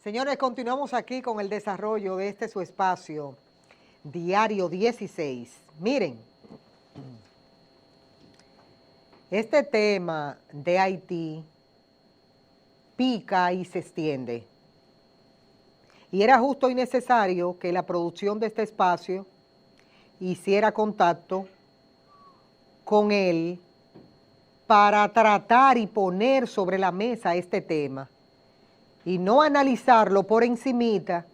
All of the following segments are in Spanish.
Señores, continuamos aquí con el desarrollo de su espacio, Diario 16. Miren, este tema de Haití pica y se extiende. Y era justo y necesario que la producción de este espacio hiciera contacto con él para tratar y poner sobre la mesa este tema. Y no analizarlo por encimita,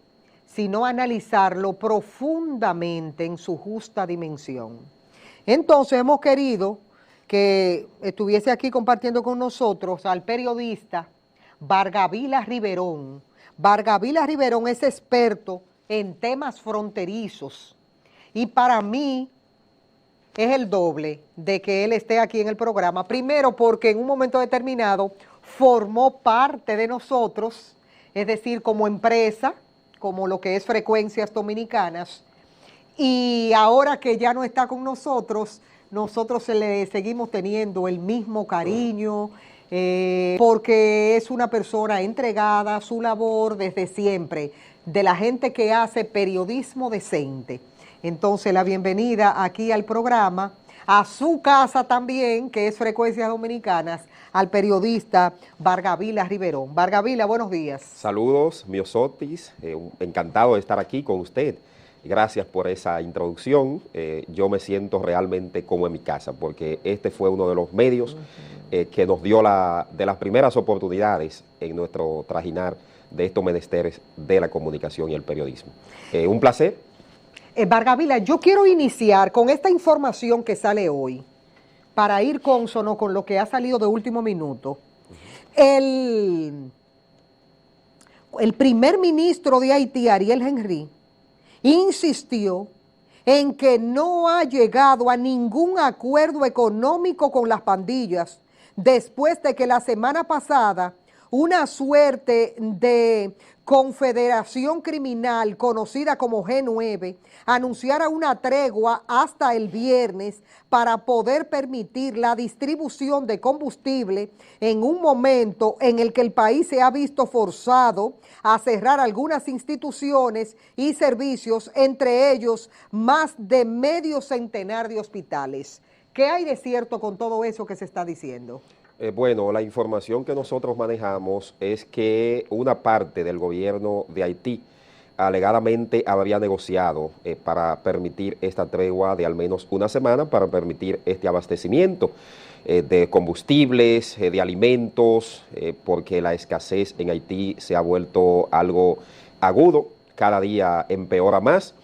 sino analizarlo profundamente en su justa dimensión. Entonces hemos querido que estuviese aquí compartiendo con nosotros al periodista Vargavila Riverón. Vargavila Riverón es experto en temas fronterizos y para mí es el doble de que él esté aquí en el programa. Primero porque en un momento determinado formó parte de nosotros, es decir, como empresa, como lo que es Frecuencias Dominicanas, y ahora que ya no está con nosotros, nosotros le seguimos teniendo el mismo cariño, porque es una persona entregada a su labor desde siempre, de la gente que hace periodismo decente. Entonces, la bienvenida aquí al programa, a su casa también, que es Frecuencias Dominicanas, al periodista Vargavila Riverón. Vargavila, buenos días. Saludos, Miosotis, encantado de estar aquí con usted. Gracias por esa introducción. Yo me siento realmente como en mi casa, porque este fue uno de los medios que nos dio de las primeras oportunidades en nuestro trajinar de estos menesteres de la comunicación y el periodismo. Un placer. Vargavila, yo quiero iniciar con esta información que sale hoy, para ir cónsono con lo que ha salido de último minuto. El primer ministro de Haití, Ariel Henry, insistió en que no ha llegado a ningún acuerdo económico con las pandillas después de que la semana pasada una suerte de confederación criminal conocida como G9 anunciara una tregua hasta el viernes para poder permitir la distribución de combustible en un momento en el que el país se ha visto forzado a cerrar algunas instituciones y servicios, entre ellos más de medio centenar de hospitales. ¿Qué hay de cierto con todo eso que se está diciendo? Bueno, la información que nosotros manejamos es que una parte del gobierno de Haití alegadamente habría negociado para permitir esta tregua de al menos una semana, para permitir este abastecimiento de combustibles, de alimentos, porque la escasez en Haití se ha vuelto algo agudo, cada día empeora más.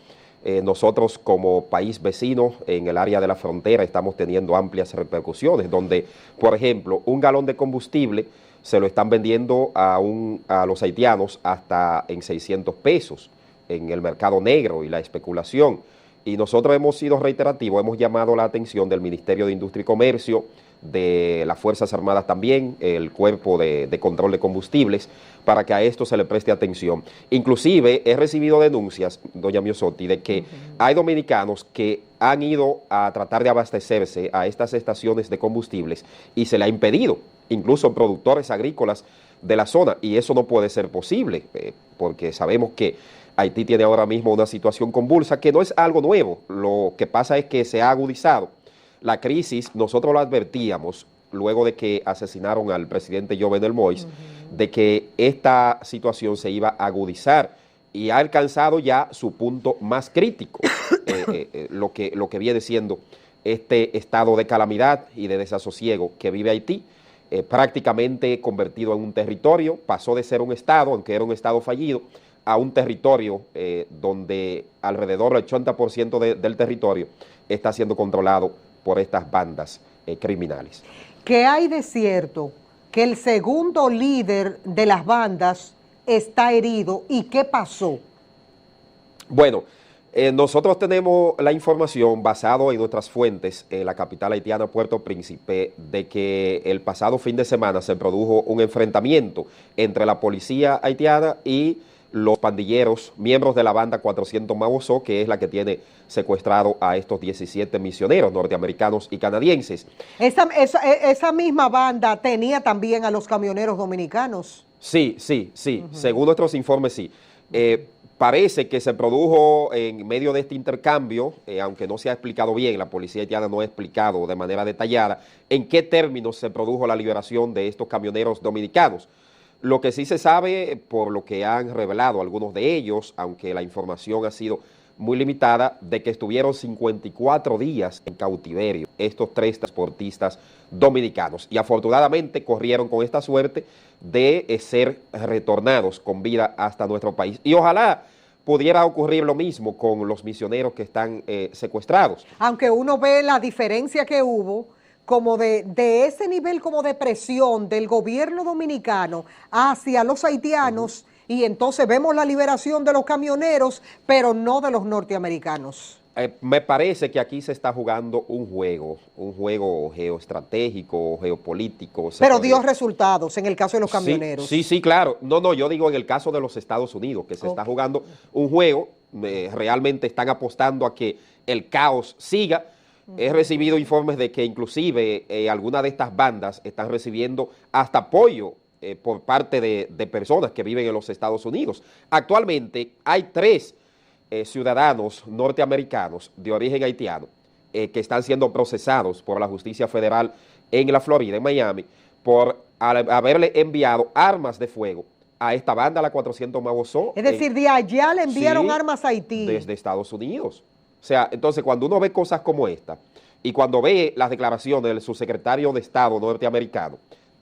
Nosotros como país vecino en el área de la frontera estamos teniendo amplias repercusiones, donde, por ejemplo, un galón de combustible se lo están vendiendo a los haitianos hasta en 600 pesos en el mercado negro y la especulación. Y nosotros hemos sido reiterativos, hemos llamado la atención del Ministerio de Industria y Comercio, de las Fuerzas Armadas también, el Cuerpo de Control de Combustibles, para que a esto se le preste atención. Inclusive he recibido denuncias, doña Miosotti, de que hay dominicanos que han ido a tratar de abastecerse a estas estaciones de combustibles y se le ha impedido, incluso productores agrícolas de la zona, y eso no puede ser posible, porque sabemos que Haití tiene ahora mismo una situación convulsa, que no es algo nuevo, lo que pasa es que se ha agudizado. La crisis, nosotros lo advertíamos luego de que asesinaron al presidente Jovenel Moïse, de que esta situación se iba a agudizar y ha alcanzado ya su punto más crítico, lo que viene siendo este estado de calamidad y de desasosiego que vive Haití, prácticamente convertido en un territorio, pasó de ser un estado, aunque era un estado fallido, a un territorio donde alrededor del 80% del territorio está siendo controlado por estas bandas criminales. ¿Qué hay de cierto que el segundo líder de las bandas está herido y qué pasó? Bueno, nosotros tenemos la información basado en nuestras fuentes en la capital haitiana, Puerto Príncipe, de que el pasado fin de semana se produjo un enfrentamiento entre la policía haitiana y los pandilleros, miembros de la banda 400 Mauso, que es la que tiene secuestrado a estos 17 misioneros norteamericanos y canadienses. Esa misma banda tenía también a los camioneros dominicanos. Sí, sí, sí, según nuestros informes sí. Parece que se produjo en medio de este intercambio, aunque no se ha explicado bien, la policía haitiana no ha explicado de manera detallada en qué términos se produjo la liberación de estos camioneros dominicanos. Lo que sí se sabe, por lo que han revelado algunos de ellos, aunque la información ha sido muy limitada, de que estuvieron 54 días en cautiverio estos tres transportistas dominicanos y afortunadamente corrieron con esta suerte de ser retornados con vida hasta nuestro país. Y ojalá pudiera ocurrir lo mismo con los misioneros que están secuestrados. Aunque uno ve la diferencia que hubo como de ese nivel como de presión del gobierno dominicano hacia los haitianos, y entonces vemos la liberación de los camioneros, pero no de los norteamericanos. Me parece que aquí se está jugando un juego geoestratégico, geopolítico. Pero dio resultados en el caso de los Sí, camioneros. sí, sí, claro. No, no, yo digo en el caso de los Estados Unidos, que se está jugando un juego, realmente están apostando a que el caos siga. He recibido informes de que inclusive algunas de estas bandas están recibiendo hasta apoyo por parte de personas que viven en los Estados Unidos. Actualmente hay 3 ciudadanos norteamericanos de origen haitiano que están siendo procesados por la justicia federal en la Florida, en Miami, por haberle enviado armas de fuego a esta banda, la 400 Maubozo. Es decir, de allá le enviaron Sí, armas a Haití. desde Estados Unidos. O sea, entonces cuando uno ve cosas como esta y cuando ve las declaraciones del subsecretario de Estado norteamericano,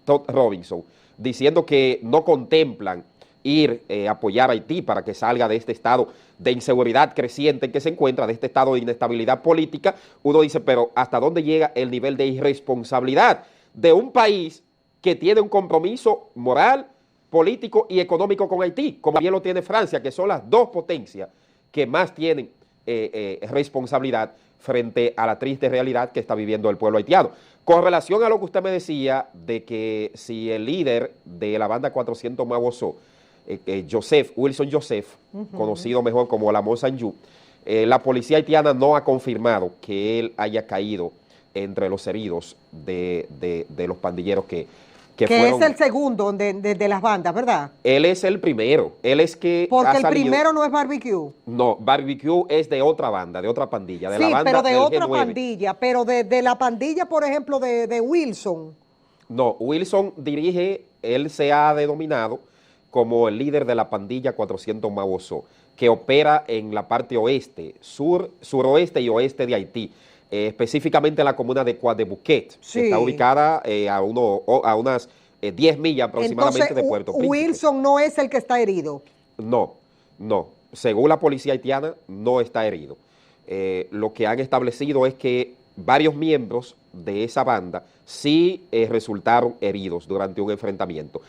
Todd Robinson, diciendo que no contemplan ir a apoyar a Haití para que salga de este estado de inseguridad creciente en que se encuentra, de este estado de inestabilidad política, uno dice, pero ¿hasta dónde llega el nivel de irresponsabilidad de un país que tiene un compromiso moral, político y económico con Haití, como bien lo tiene Francia, que son las 2 potencias que más tienen responsabilidad frente a la triste realidad que está viviendo el pueblo haitiano? Con relación a lo que usted me decía de que si el líder de la banda 400 Maubozo, Wilson Joseph, conocido mejor como la Monsanyu, la policía haitiana no ha confirmado que él haya caído entre los heridos de los pandilleros que fueron. Es el segundo de las bandas, ¿verdad? Él es el primero, él es que porque el primero no es Barbecue. No, Barbecue es de otra banda, de otra pandilla, de sí, la banda pero de del otra G9. pandilla, pero de la pandilla, por ejemplo, de Wilson. No, Wilson dirige, él se ha denominado como el líder de la pandilla 400 Maubozo, que opera en la parte oeste, suroeste y oeste de Haití, específicamente en la comuna de Coatebouquet, sí. que está ubicada a unas 10 millas aproximadamente. Entonces, de Puerto Príncipe. Wilson no es el que está herido. No, no. Según la policía haitiana, no está herido. Lo que han establecido es que varios miembros de esa banda sí resultaron heridos durante un enfrentamiento.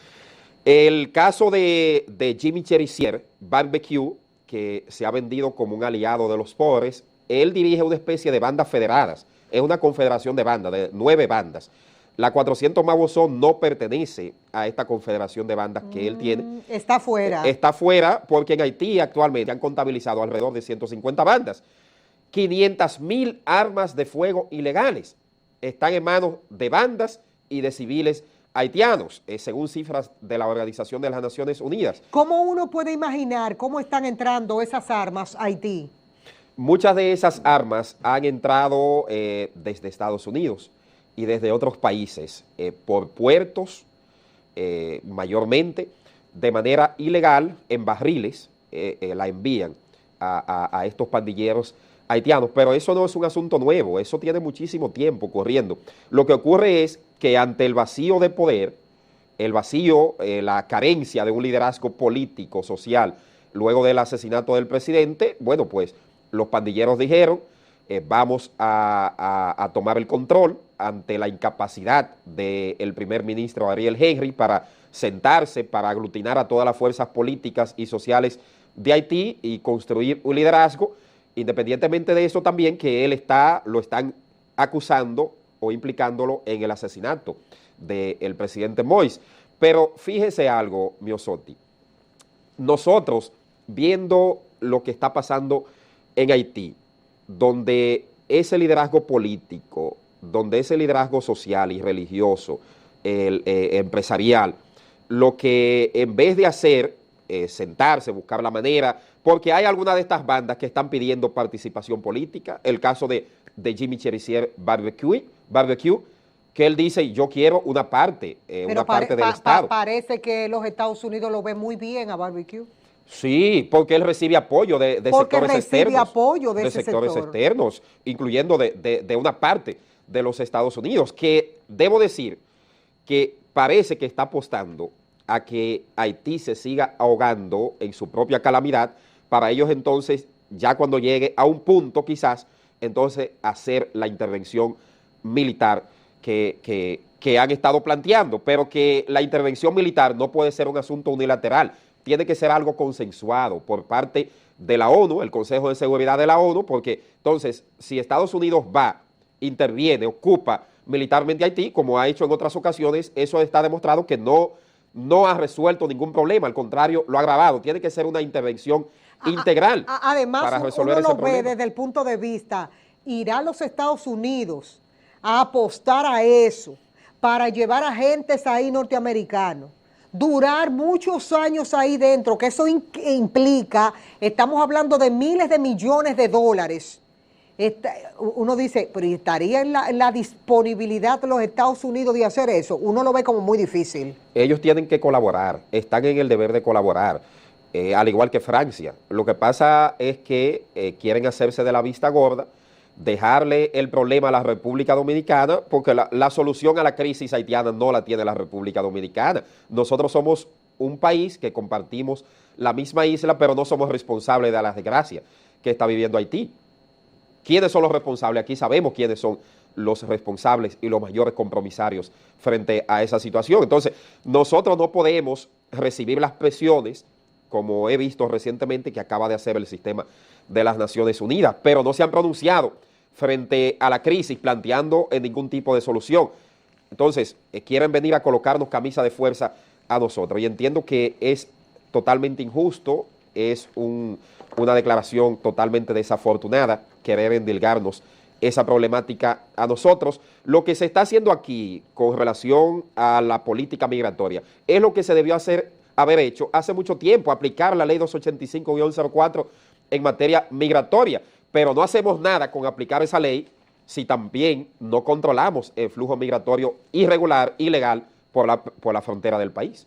El caso de Jimmy Cherisier, Barbecue, que se ha vendido como un aliado de los pobres, él dirige una especie de bandas federadas, es una confederación de bandas, de 9 bandas. La 400 Maubozo no pertenece a esta confederación de bandas que él tiene. Está fuera. Está fuera porque en Haití actualmente han contabilizado alrededor de 150 bandas. 500,000 armas de fuego ilegales están en manos de bandas y de civiles haitianos, según cifras de la Organización de las Naciones Unidas. ¿Cómo uno puede imaginar cómo están entrando esas armas a Haití? Muchas de esas armas han entrado desde Estados Unidos y desde otros países, por puertos mayormente, de manera ilegal, en barriles, la envían a estos pandilleros haitianos, pero eso no es un asunto nuevo, eso tiene muchísimo tiempo corriendo. Lo que ocurre es que ante el vacío de poder, el vacío, la carencia de un liderazgo político, social, luego del asesinato del presidente, bueno, pues los pandilleros dijeron, vamos a tomar el control ante la incapacidad del primer ministro Ariel Henry para sentarse, para aglutinar a todas las fuerzas políticas y sociales de Haití y construir un liderazgo. Independientemente de eso también, que lo están acusando o implicándolo en el asesinato del presidente Moïse. Pero fíjese algo, Miosotti, nosotros viendo lo que está pasando en Haití, donde ese liderazgo político, donde ese liderazgo social y religioso, empresarial, lo que en vez de hacer, sentarse, buscar la manera, porque hay algunas de estas bandas que están pidiendo participación política, el caso de Jimmy Cherizier Barbecue, que él dice, yo quiero una parte del Estado. Parece que los Estados Unidos lo ven muy bien a Barbecue. Sí, porque él recibe apoyo de sectores externos. Apoyo de sectores externos, incluyendo de una parte de los Estados Unidos, que debo decir que parece que está apostando a que Haití se siga ahogando en su propia calamidad, para ellos entonces, ya cuando llegue a un punto quizás, entonces hacer la intervención militar que han estado planteando, pero que la intervención militar no puede ser un asunto unilateral, tiene que ser algo consensuado por parte de la ONU, el Consejo de Seguridad de la ONU, porque entonces si Estados Unidos va, interviene, ocupa militarmente Haití, como ha hecho en otras ocasiones, eso está demostrado que no ha resuelto ningún problema, al contrario, lo ha agravado. Tiene que ser una intervención integral para resolver ese problema. Además, uno lo ve desde el punto de vista, irá a los Estados Unidos a apostar a eso, para llevar agentes ahí norteamericanos, durar muchos años ahí dentro, que eso implica, estamos hablando de miles de millones de dólares. Uno dice, pero ¿estaría en la disponibilidad de los Estados Unidos de hacer eso? Uno lo ve como muy difícil. Ellos tienen que colaborar, están en el deber de colaborar, al igual que Francia. Lo que pasa es que quieren hacerse de la vista gorda, dejarle el problema a la República Dominicana, porque la solución a la crisis haitiana no la tiene la República Dominicana. Nosotros somos un país que compartimos la misma isla, pero no somos responsables de la desgracia que está viviendo Haití. ¿Quiénes son los responsables? Aquí sabemos quiénes son los responsables y los mayores compromisarios frente a esa situación. Entonces, nosotros no podemos recibir las presiones, como he visto recientemente que acaba de hacer el sistema de las Naciones Unidas, pero no se han pronunciado frente a la crisis planteando ningún tipo de solución. Entonces, quieren venir a colocarnos camisa de fuerza a nosotros, y entiendo que es totalmente injusto, es una declaración totalmente desafortunada querer endilgarnos esa problemática a nosotros. Lo que se está haciendo aquí con relación a la política migratoria es lo que se debió haber hecho hace mucho tiempo, aplicar la ley 285-04 en materia migratoria, pero no hacemos nada con aplicar esa ley si también no controlamos el flujo migratorio irregular, ilegal, por la frontera del país.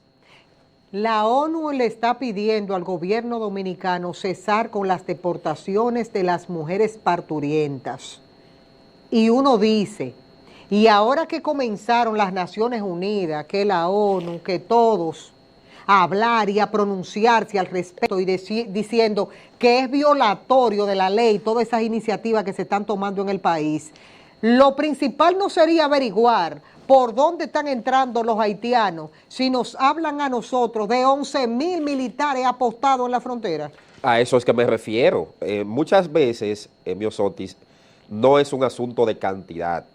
La ONU le está pidiendo al gobierno dominicano cesar con las deportaciones de las mujeres parturientas. Y uno dice, y ahora que comenzaron las Naciones Unidas, que la ONU, que todos, a hablar y a pronunciarse al respecto y diciendo que es violatorio de la ley todas esas iniciativas que se están tomando en el país, lo principal no sería averiguar por dónde están entrando los haitianos si nos hablan a nosotros de 11,000 militares apostados en la frontera. A eso es que me refiero. Muchas veces, Miosotis, no es un asunto de cantidad.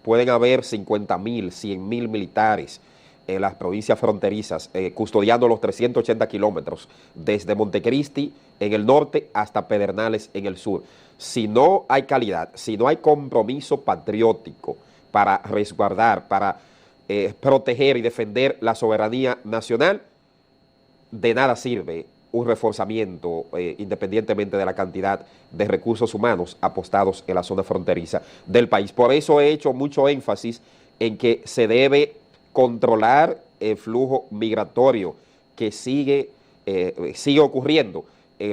Pueden haber 50,000, 100,000 militares en las provincias fronterizas, custodiando los 380 kilómetros, desde Montecristi en el norte hasta Pedernales en el sur. Si no hay calidad, si no hay compromiso patriótico para resguardar, para proteger y defender la soberanía nacional, de nada sirve un reforzamiento, independientemente de la cantidad de recursos humanos apostados en la zona fronteriza del país. Por eso he hecho mucho énfasis en que se debe controlar el flujo migratorio que sigue ocurriendo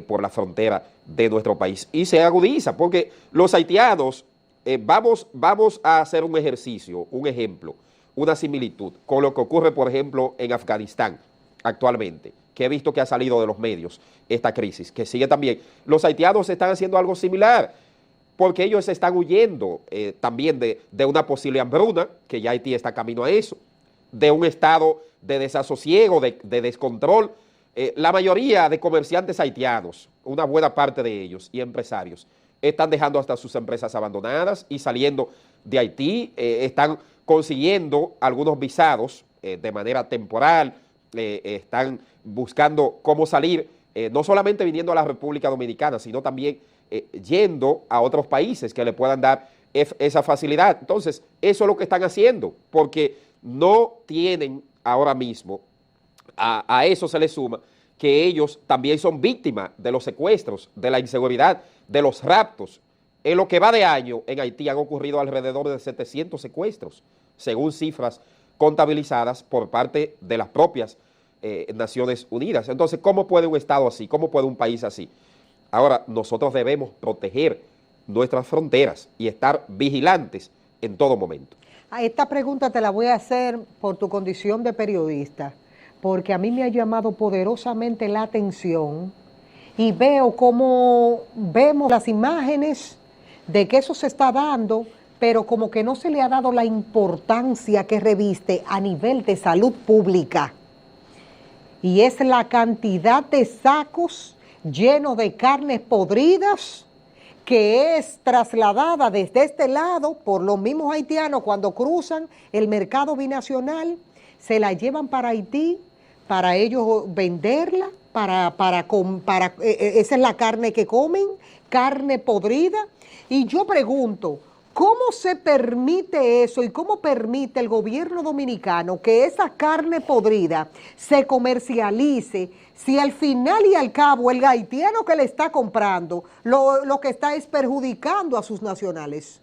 por la frontera de nuestro país. Y se agudiza, porque los haitianos, vamos a hacer un ejercicio, un ejemplo, una similitud con lo que ocurre, por ejemplo, en Afganistán actualmente, que he visto que ha salido de los medios esta crisis, que sigue también. Los haitianos están haciendo algo similar, porque ellos están huyendo también de una posible hambruna, que ya Haití está camino a eso, de un estado de desasosiego, de descontrol. La mayoría de comerciantes haitianos, una buena parte de ellos y empresarios, están dejando hasta sus empresas abandonadas y saliendo de Haití, están consiguiendo algunos visados de manera temporal, están buscando cómo salir, no solamente viniendo a la República Dominicana, sino también yendo a otros países que le puedan dar esa facilidad. Entonces, eso es lo que están haciendo, porque no tienen ahora mismo A eso se le suma que ellos también son víctimas de los secuestros, de la inseguridad, de los raptos. En lo que va de año, en Haití han ocurrido alrededor de 700 secuestros, según cifras contabilizadas por parte de las propias Naciones Unidas. Entonces, ¿cómo puede un Estado así? ¿Cómo puede un país así? Ahora, nosotros debemos proteger nuestras fronteras y estar vigilantes en todo momento. Esta pregunta te la voy a hacer por tu condición de periodista, porque a mí me ha llamado poderosamente la atención y veo cómo vemos las imágenes de que eso se está dando, pero como que no se le ha dado la importancia que reviste a nivel de salud pública. Y es la cantidad de sacos llenos de carnes podridas que es trasladada desde este lado por los mismos haitianos cuando cruzan el mercado binacional, se la llevan para Haití, para ellos venderla, esa es la carne que comen, carne podrida. Y yo pregunto, ¿cómo se permite eso y cómo permite el gobierno dominicano que esa carne podrida se comercialice si al final y al cabo el haitiano que le está comprando lo que está es perjudicando a sus nacionales?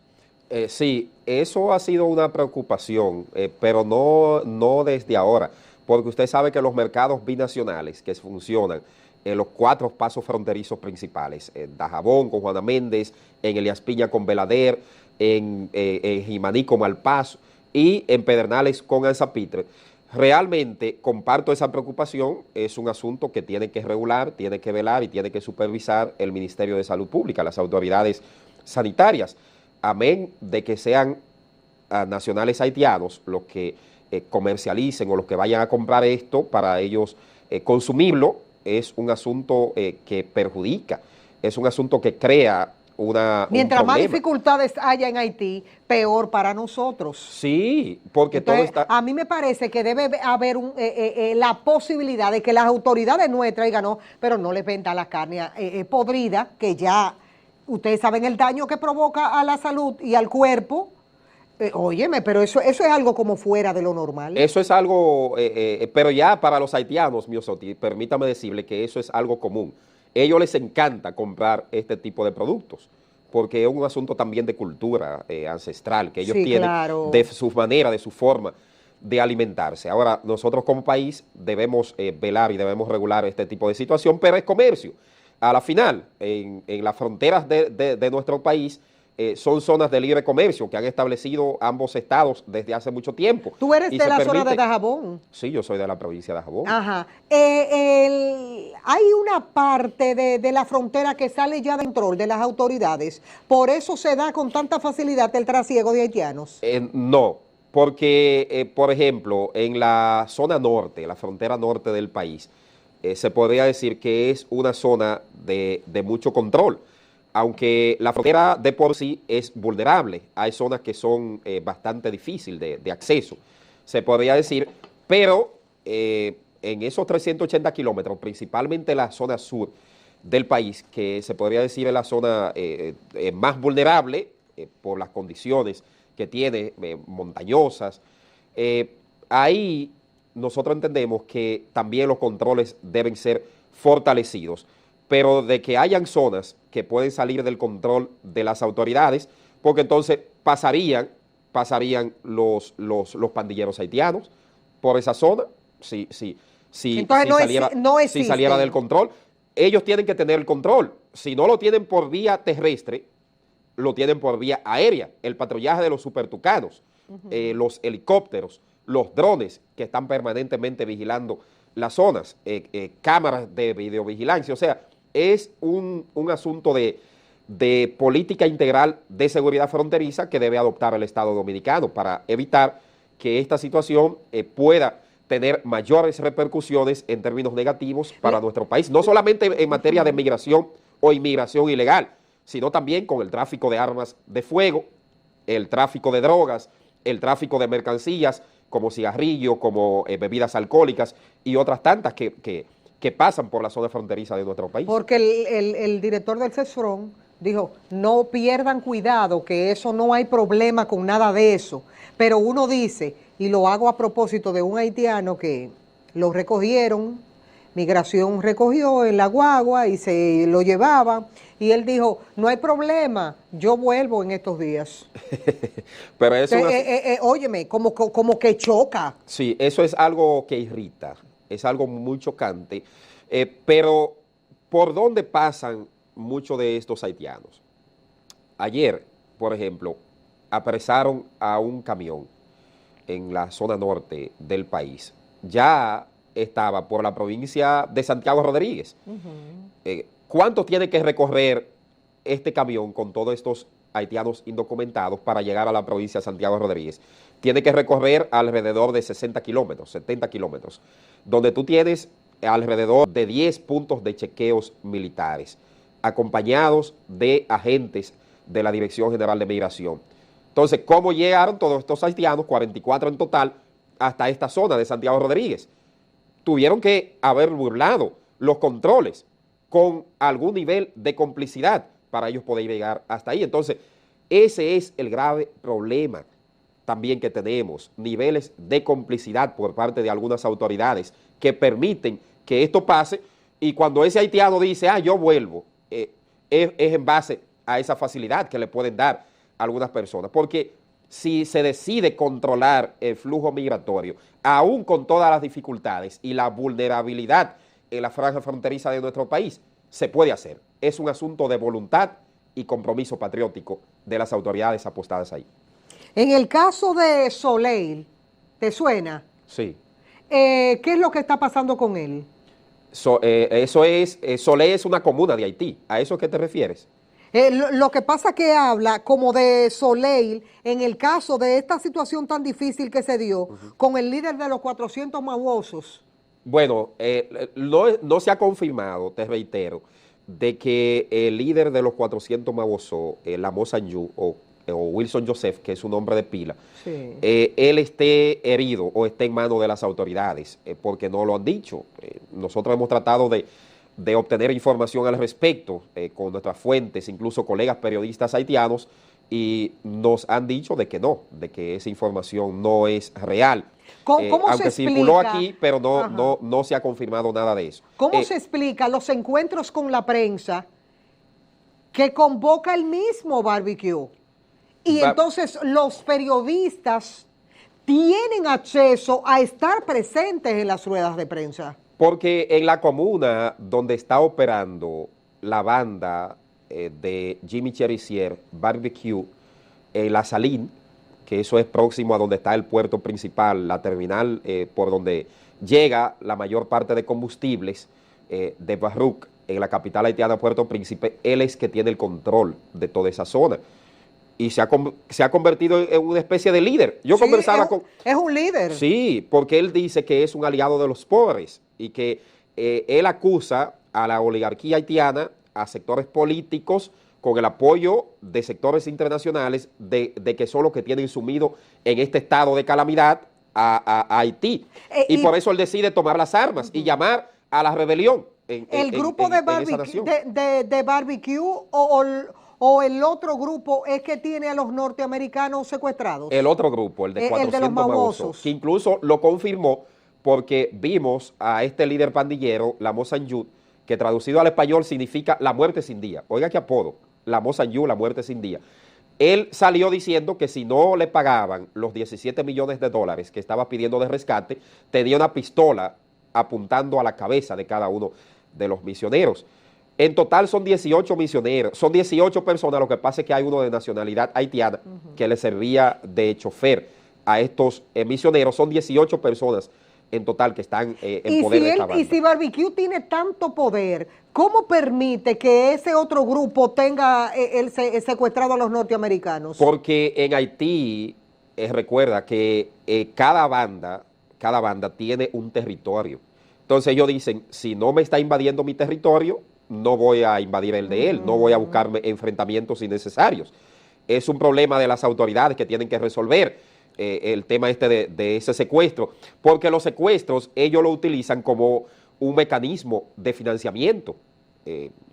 Sí, eso ha sido una preocupación, pero no desde ahora, porque usted sabe que los mercados binacionales que funcionan en los 4 pasos fronterizos principales, en Dajabón con Juana Méndez, en Elías Piña con Belader, en Jimaní con Malpaso y en Pedernales con Anzapitre. Realmente comparto esa preocupación, es un asunto que tiene que regular, tiene que velar y tiene que supervisar el Ministerio de Salud Pública, las autoridades sanitarias, amén de que sean nacionales haitianos los que comercialicen o los que vayan a comprar esto para ellos consumirlo. Es un asunto que perjudica, es un asunto que crea Mientras más dificultades haya en Haití, peor para nosotros. Sí, porque entonces, todo está... A mí me parece que debe haber la posibilidad de que las autoridades nuestras digan, no, pero no les venda la carne podrida, que ya ustedes saben el daño que provoca a la salud y al cuerpo. Óyeme, pero eso es algo como fuera de lo normal. Eso es algo, pero ya para los haitianos, Miosoti, permítame decirle que eso es algo común. Ellos les encanta comprar este tipo de productos, porque es un asunto también de cultura ancestral, que ellos tienen, claro, de su manera, de su forma de alimentarse. Ahora, nosotros como país debemos velar y debemos regular este tipo de situación, pero es comercio. A la final, en las fronteras de nuestro país, son zonas de libre comercio que han establecido ambos estados desde hace mucho tiempo. ¿Tú eres de la zona de Dajabón? Sí, yo soy de la provincia de Dajabón. Ajá. Hay una parte de la frontera que sale ya de control de las autoridades. ¿Por eso se da con tanta facilidad el trasiego de haitianos? No, porque, por ejemplo, en la zona norte, la frontera norte del país, se podría decir que es una zona de mucho control. Aunque la frontera de por sí es vulnerable, hay zonas que son bastante difíciles de acceso, se podría decir, pero en esos 380 kilómetros, principalmente la zona sur del país, que se podría decir es la zona más vulnerable por las condiciones que tiene, montañosas, ahí nosotros entendemos que también los controles deben ser fortalecidos, pero de que hayan zonas que pueden salir del control de las autoridades, porque entonces pasarían los pandilleros haitianos por esa zona, si saliera del control. Ellos tienen que tener el control. Si no lo tienen por vía terrestre, lo tienen por vía aérea. El patrullaje de los supertucanos, los helicópteros, los drones que están permanentemente vigilando las zonas, cámaras de videovigilancia, o sea, es un asunto de política integral de seguridad fronteriza que debe adoptar el Estado Dominicano para evitar que esta situación pueda tener mayores repercusiones en términos negativos para nuestro país, no solamente en materia de migración o inmigración ilegal, sino también con el tráfico de armas de fuego, el tráfico de drogas, el tráfico de mercancías como cigarrillo, como bebidas alcohólicas y otras tantas que pasan por la zona fronteriza de nuestro país. Porque el director del CESFRON dijo, no pierdan cuidado, que eso no hay problema con nada de eso. Pero uno dice, y lo hago a propósito de un haitiano que Lo recogieron, Migración recogió en la guagua y se lo llevaban. Y él dijo, no hay problema, yo vuelvo en estos días. Pero eso óyeme, como que choca. sí, eso es algo que irrita, es algo muy chocante. Pero, ¿por dónde pasan muchos de estos haitianos? Ayer, por ejemplo, apresaron a un camión en la zona norte del país. Ya estaba por la provincia de Santiago Rodríguez. ¿Cuánto tiene que recorrer este camión con todos estos haitianos indocumentados para llegar a la provincia de Santiago Rodríguez? Tiene que recorrer alrededor de 60 kilómetros, 70 kilómetros, donde tú tienes alrededor de 10 puntos de chequeos militares, acompañados de agentes de la Dirección General de Migración. Entonces, ¿cómo llegaron todos estos haitianos, 44 en total, hasta esta zona de Santiago Rodríguez? Tuvieron que haber burlado los controles con algún nivel de complicidad para ellos poder llegar hasta ahí. Entonces, ese es el grave problema también que tenemos, niveles de complicidad por parte de algunas autoridades que permiten que esto pase, y cuando ese haitiano dice, yo vuelvo, es en base a esa facilidad que le pueden dar a algunas personas, porque si se decide controlar el flujo migratorio, aún con todas las dificultades y la vulnerabilidad en la franja fronteriza de nuestro país, se puede hacer. Es un asunto de voluntad y compromiso patriótico de las autoridades apostadas ahí. En el caso de Soleil, ¿te suena? Sí. ¿Qué es lo que está pasando con él? Soleil es una comuna de Haití. ¿A eso qué te refieres? Lo que pasa que habla como de Soleil en el caso de esta situación tan difícil que se dio con el líder de los 400 mahuosos. Bueno, no se ha confirmado, te reitero, de que el líder de los 400 mahuosos, Lamo Sanyu, o Wilson Joseph, que es su nombre de pila, sí, él esté herido o esté en manos de las autoridades, porque no lo han dicho. Nosotros hemos tratado de obtener información al respecto con nuestras fuentes, incluso colegas periodistas haitianos, y nos han dicho de que no, de que esa información no es real. ¿Cómo aunque se circuló explica? aquí, pero no se ha confirmado nada de eso. ¿Cómo se explica los encuentros con la prensa que convoca el mismo barbecue? Y entonces los periodistas tienen acceso a estar presentes en las ruedas de prensa. Porque en la comuna donde está operando la banda de Jimmy Cherizier Barbecue, La Saline, que eso es próximo a donde está el puerto principal, la terminal por donde llega la mayor parte de combustibles de Barruc, en la capital haitiana, Puerto Príncipe, él es que tiene el control de toda esa zona. Y se ha convertido en una especie de líder. Yo conversaba con... Es un líder. Sí, porque él dice que es un aliado de los pobres y que él acusa a la oligarquía haitiana, a sectores políticos, con el apoyo de sectores internacionales, de que son los que tienen sumido en este estado de calamidad a Haití. Y por eso él decide tomar las armas y llamar a la rebelión. El grupo de barbecue o el otro grupo es que tiene a los norteamericanos secuestrados. El otro grupo, el de 400 de los mahuosos, que incluso lo confirmó porque vimos a este líder pandillero, Lamo Sanyu, que traducido al español significa la muerte sin día. Oiga qué apodo, Lamo Sanyu, la muerte sin día. Él salió diciendo que si no le pagaban los 17 millones de dólares que estaba pidiendo de rescate, tenía una pistola apuntando a la cabeza de cada uno de los misioneros. En total son 18 misioneros, son 18 personas, lo que pasa es que hay uno de nacionalidad haitiana que le servía de chofer a estos misioneros. Son 18 personas en total que están en poder de esta banda. Y si Barbecue tiene tanto poder, ¿cómo permite que ese otro grupo tenga secuestrado a los norteamericanos? Porque en Haití, recuerda que cada banda tiene un territorio. Entonces ellos dicen, si no me está invadiendo mi territorio, no voy a invadir el de él, no voy a buscarme enfrentamientos innecesarios. Es un problema de las autoridades que tienen que resolver el tema de ese secuestro, porque los secuestros ellos lo utilizan como un mecanismo de financiamiento,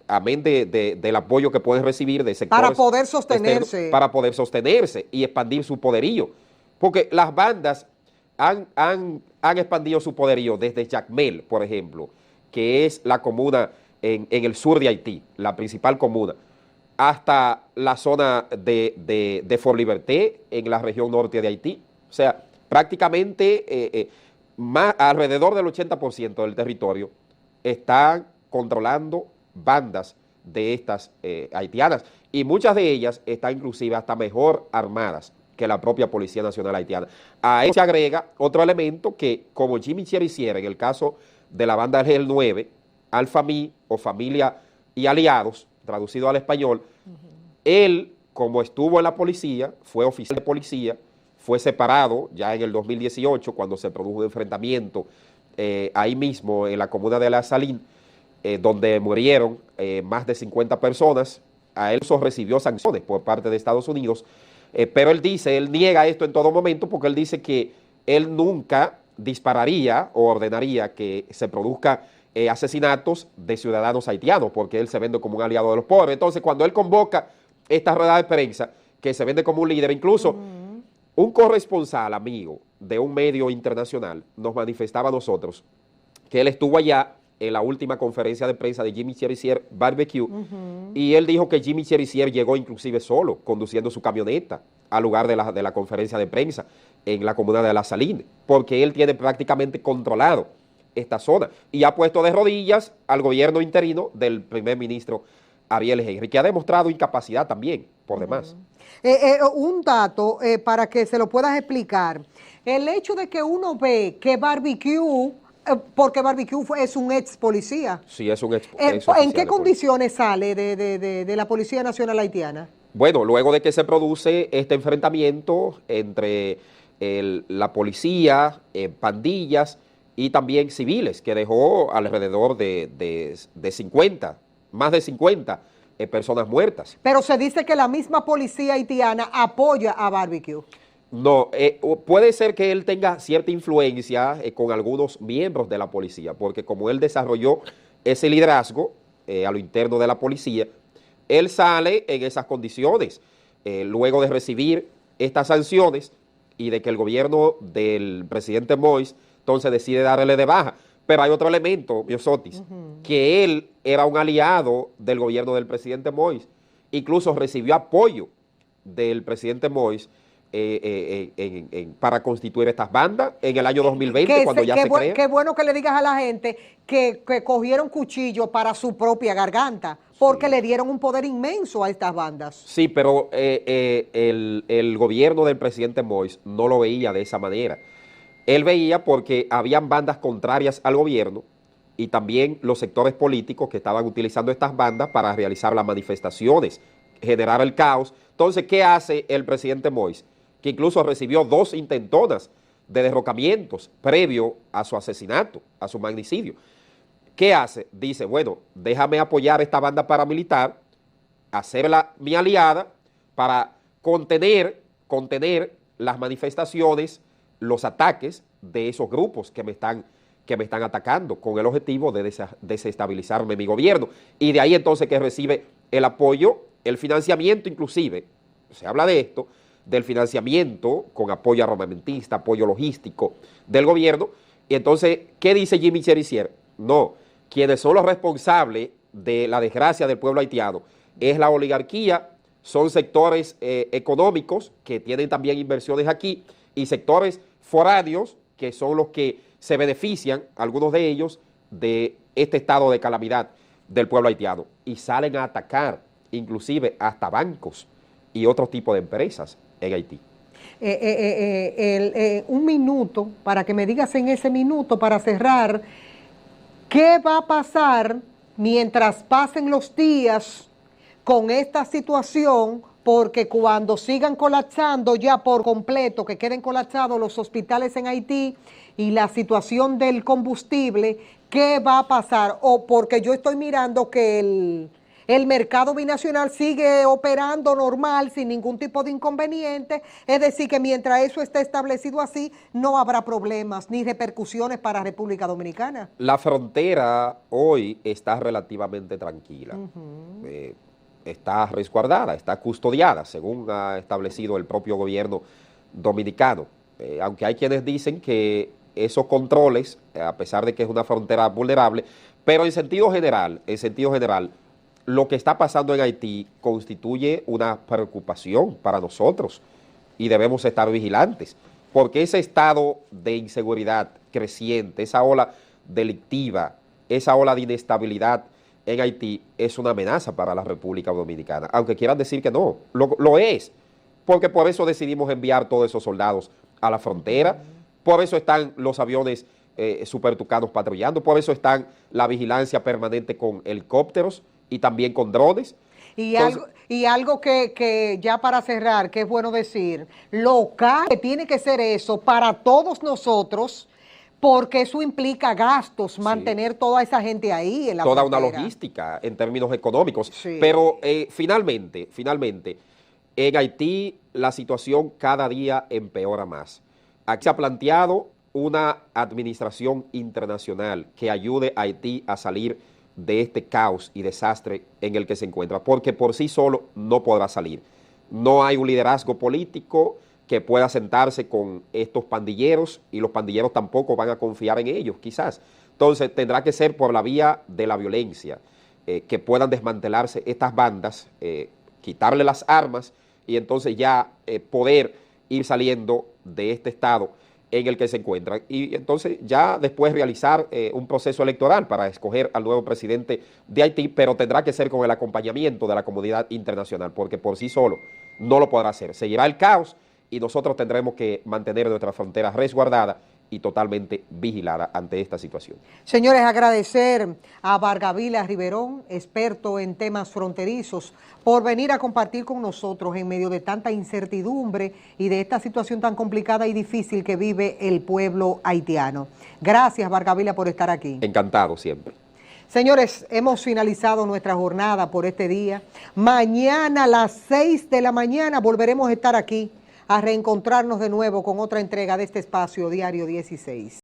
amén del apoyo que pueden recibir de sectores para poder sostenerse. Para poder sostenerse y expandir su poderío. Porque las bandas han expandido su poderío desde Jacmel, por ejemplo, que es la comuna en el sur de Haití, la principal comuna, hasta la zona de Fort Liberté, en la región norte de Haití. O sea, prácticamente alrededor del 80% del territorio están controlando bandas de estas haitianas, y muchas de ellas están inclusive hasta mejor armadas que la propia Policía Nacional Haitiana. A eso se agrega otro elemento que, como Jimmy Cherizier en el caso de la banda del G9, Alfa-Mi o Familia y Aliados, traducido al español, él, como estuvo en la policía, fue oficial de policía, fue separado ya en el 2018 cuando se produjo un enfrentamiento ahí mismo en la comuna de La Saline, donde murieron más de 50 personas. A él recibió sanciones por parte de Estados Unidos, pero él niega esto en todo momento, porque él dice que él nunca dispararía o ordenaría que se produzcan asesinatos de ciudadanos haitianos, porque él se vende como un aliado de los pobres. Entonces, cuando él convoca esta rueda de prensa, que se vende como un líder, incluso un corresponsal amigo de un medio internacional nos manifestaba a nosotros que él estuvo allá en la última conferencia de prensa de Jimmy Cherizier Barbecue, y él dijo que Jimmy Cherizier llegó inclusive solo, conduciendo su camioneta al lugar de la conferencia de prensa en la comuna de La Saline, porque él tiene prácticamente controlado esta zona y ha puesto de rodillas al gobierno interino del primer ministro Ariel Henry, que ha demostrado incapacidad también, por demás. Un dato para que se lo puedas explicar. El hecho de que uno ve que Barbecue, porque Barbecue es un ex policía. Sí, es un ex ¿En qué condiciones sale de la Policía Nacional Haitiana? Bueno, luego de que se produce este enfrentamiento entre la policía, pandillas y también civiles, que dejó alrededor de 50, más de 50 personas muertas. Pero se dice que la misma policía haitiana apoya a Barbecue. No, puede ser que él tenga cierta influencia con algunos miembros de la policía, porque como él desarrolló ese liderazgo a lo interno de la policía, él sale en esas condiciones, luego de recibir estas sanciones y de que el gobierno del presidente Moïse entonces decide darle de baja. Pero hay otro elemento, Miosotis, que él era un aliado del gobierno del presidente Moïse, incluso recibió apoyo del presidente Moïse para constituir estas bandas en el año 2020, cuando ya se crea. Qué bueno que le digas a la gente que cogieron cuchillo para su propia garganta, porque le dieron un poder inmenso a estas bandas. Sí, pero el gobierno del presidente Moïse no lo veía de esa manera. Él veía porque habían bandas contrarias al gobierno y también los sectores políticos que estaban utilizando estas bandas para realizar las manifestaciones, generar el caos. Entonces, ¿qué hace el presidente Moïse? Que incluso recibió 2 intentonas de derrocamientos previo a su asesinato, a su magnicidio. ¿Qué hace? Dice, bueno, déjame apoyar esta banda paramilitar, hacerla mi aliada para contener las manifestaciones, los ataques de esos grupos que me están atacando, con el objetivo de desestabilizarme mi gobierno. Y de ahí entonces que recibe el apoyo, el financiamiento inclusive, se habla de esto, del financiamiento con apoyo armamentista, apoyo logístico del gobierno. Y entonces, ¿qué dice Jimmy Cherizier? No, quienes son los responsables de la desgracia del pueblo haitiano es la oligarquía, son sectores económicos que tienen también inversiones aquí y sectores foráneos que son los que se benefician, algunos de ellos, de este estado de calamidad del pueblo haitiano y salen a atacar inclusive hasta bancos y otro tipo de empresas en Haití. Un minuto, para que me digas en ese minuto, para cerrar, ¿qué va a pasar mientras pasen los días con esta situación? Porque cuando sigan colapsando ya por completo, que queden colapsados los hospitales en Haití y la situación del combustible, ¿qué va a pasar? O porque yo estoy mirando que el mercado binacional sigue operando normal, sin ningún tipo de inconveniente, es decir, que mientras eso esté establecido así, no habrá problemas ni repercusiones para República Dominicana. La frontera hoy está relativamente tranquila. Está resguardada, está custodiada, según ha establecido el propio gobierno dominicano. aunque hay quienes dicen que esos controles, a pesar de que es una frontera vulnerable, pero en sentido general, lo que está pasando en Haití constituye una preocupación para nosotros y debemos estar vigilantes, porque ese estado de inseguridad creciente, esa ola delictiva, esa ola de inestabilidad en Haití es una amenaza para la República Dominicana, aunque quieran decir que no, lo es, porque por eso decidimos enviar todos esos soldados a la frontera, por eso están los aviones Super Tucanos patrullando, por eso están la vigilancia permanente con helicópteros y también con drones. Y algo que ya para cerrar, que es bueno decir, local, que tiene que ser eso para todos nosotros, porque eso implica gastos, mantener toda esa gente ahí en la toda frontera. una logística en términos económicos. Sí. Pero finalmente, en Haití la situación cada día empeora más. Aquí se ha planteado una administración internacional que ayude a Haití a salir de este caos y desastre en el que se encuentra, porque por sí solo no podrá salir. No hay un liderazgo político que pueda sentarse con estos pandilleros y los pandilleros tampoco van a confiar en ellos, quizás. Entonces tendrá que ser por la vía de la violencia, que puedan desmantelarse estas bandas, quitarle las armas y entonces ya poder ir saliendo de este estado en el que se encuentran y entonces ya después realizar un proceso electoral para escoger al nuevo presidente de Haití, pero tendrá que ser con el acompañamiento de la comunidad internacional, porque por sí solo no lo podrá hacer. Seguirá el caos y nosotros tendremos que mantener nuestra frontera resguardada y totalmente vigilada ante esta situación. Señores, agradecer a Vargavila Riverón, experto en temas fronterizos, por venir a compartir con nosotros en medio de tanta incertidumbre y de esta situación tan complicada y difícil que vive el pueblo haitiano. Gracias, Vargavila, por estar aquí. Encantado siempre. Señores, hemos finalizado nuestra jornada por este día. Mañana a las 6 de la mañana volveremos a estar aquí a reencontrarnos de nuevo con otra entrega de este espacio Diario 16.